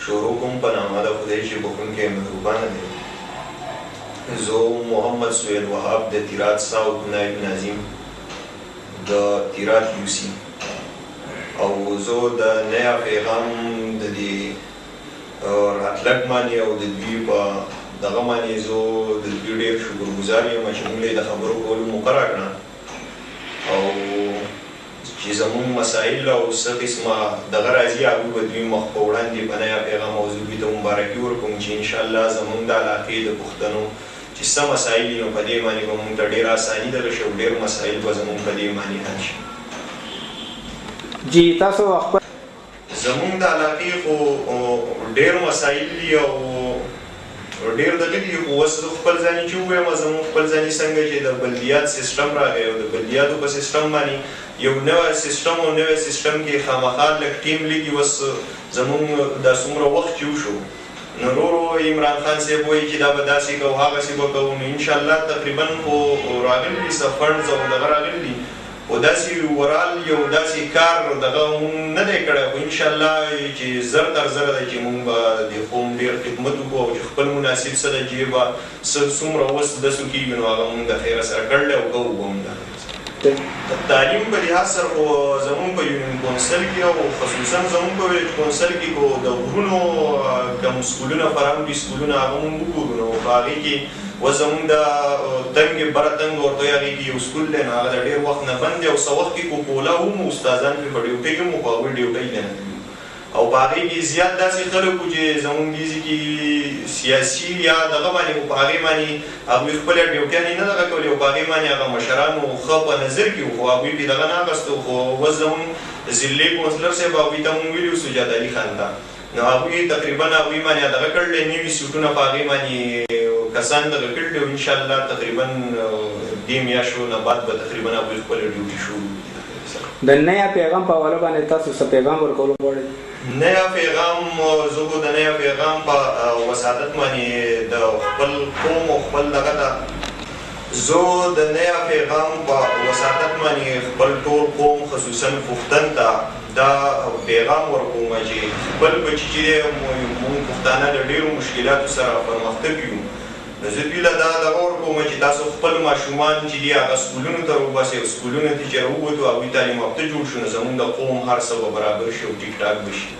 شروع کوم په نامه د خدای چې بخښونکی مهربانه دی. زه محمد سهیل وهاب د تیرات ساوت نایب ناظم د تیرات یوسی او زه د نیا پیغام د دې راتلک باندې او د دوی په دغه باندې زه د دوی ډېر شکرګزار یم چې موږ د خبرو کولو موقع راکړه او چې زموږ مسایل او څه قسمه دغه راځي هغوی به دوی مخ په وړاندې په نیا پیغام او زه دوی ته مبارکي ورکوم چې انشاءالله زموږ د علاقې د پښتنو چې څه مسایل دي نو په دې باندې به موږ ته ډېره اساني درشي او ډېر مسایل به زموږ په دې باندې حل شي. جی تاسو خپل زموږ د علاقې خو ډېر مسایل دي او ډېر دغه دي خو اوس زه خپل ځاني چې ووایم زموږ خپل ځاني څنګه چې د بلدیات سیسټم راغی او د بلدیاتو په سیسټم باندې یو نوی سیسټم او نوی سیسټم کې خامخا لږ ټیم لګي اوس زموږ دا څومره وخت چې وشو نو ورو عمران خان صاحب وایي چې دا به داسې کوو هغسې به کوو نو انشاءالله تقریبا خو راغلي دي څه فنډز او دغه راغلي دي خو داسې ورال یو داسې کار دغه مونږ نه دی کړی خو انشاءالله چې زر تر زره دی چې مونږ به د قوم ډېر خدمت وکړو او چې خپل مناسب څه ده چې به څومره اوس دسو کېږي نو هغه مونږ د خیره سره کړلی او کوو به مونږ تعلیم په لحاظ سره خو زموږ په یونین کونسل کې او خصوصا زموږ په ویلج کونسل کې خو د غرونو کوم سکولونه فراهم دي سکولونه هغه مونږ وګورو نو په هغې کې اوس زموږ د تنګې بره تنګ ورته وایي هغې کې یو سکول دی نو هغه د ډېر وخت نه بند دی او څه وخت کې کوکولا هم استادان پرې په ډیوټۍ هم خو هغوی ډیوټۍ نه کوي او په هغې کې زیات داسې خلک وو چې زموږ دې کې سیاسي یا دغه باندې خو په هغې باندې هغوی خپله ډیوټیانې نه دغه کولې او په هغې باندې هغه مشرانو ښه په نظر کې وو خو هغوی پرې دغه نه اخیستو خو اوس زموږ ضلعي کونسلر صاحب هغوی ته مونږ ویلي وو سجاد علي خان ته نو هغوی تقریبا هغوی باندې دغه کړلی نوي سیټونه په هغې باندې کسان دغه کړلي او انشاءالله تقریبا دې میاشتو نه بعد به تقریبا هغوی خپله ډیوټي شروع د نیا پیغام په حواله باندې تاسو څه پیغام ورکولو غواړئ؟ نیا پیغام زه خو د نیا پیغام په وسادت باندې د خپل قوم او خپل دغه ته زه د نیا پیغام په وسادت باندې خپل ټول قوم خصوصا پښتن ته دا پیغام ورکوم چې خپل بچي چې دی موږ پښتانه د ډېرو مشکلاتو سره پرمختګ یو نو زه دوی له دا دغه ورکوم چې تاسو خپل ماشومان چې دي هغه سکولونو ته راوباسئ او سکولونو ته چې راووتو هغوی تعلیم یافته جوړ شو نو زموږ د قوم هر څه به برابر شي او ټیک ټاک به شي